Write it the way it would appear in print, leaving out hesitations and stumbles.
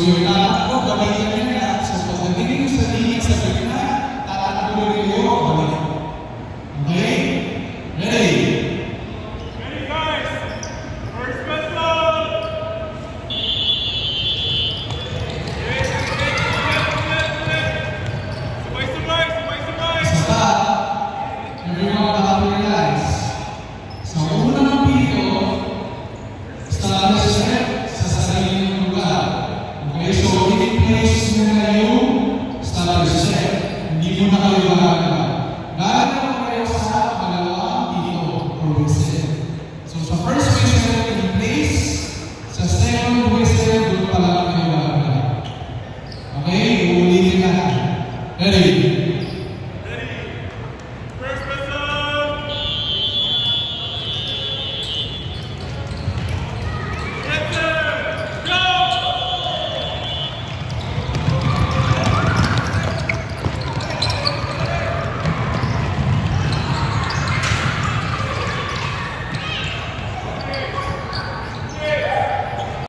yung tatakbo, gamitin nyo na. So, pag nagiging yung sarili sa gitna, tatakbo rin kayo. Okay? Ready? Ready, guys! First pistol! Sabay-sabay! Saka, everyone mag-realize, sa una ng pito, establish sa sarili ng lugar. Okay, so, i-place nyo na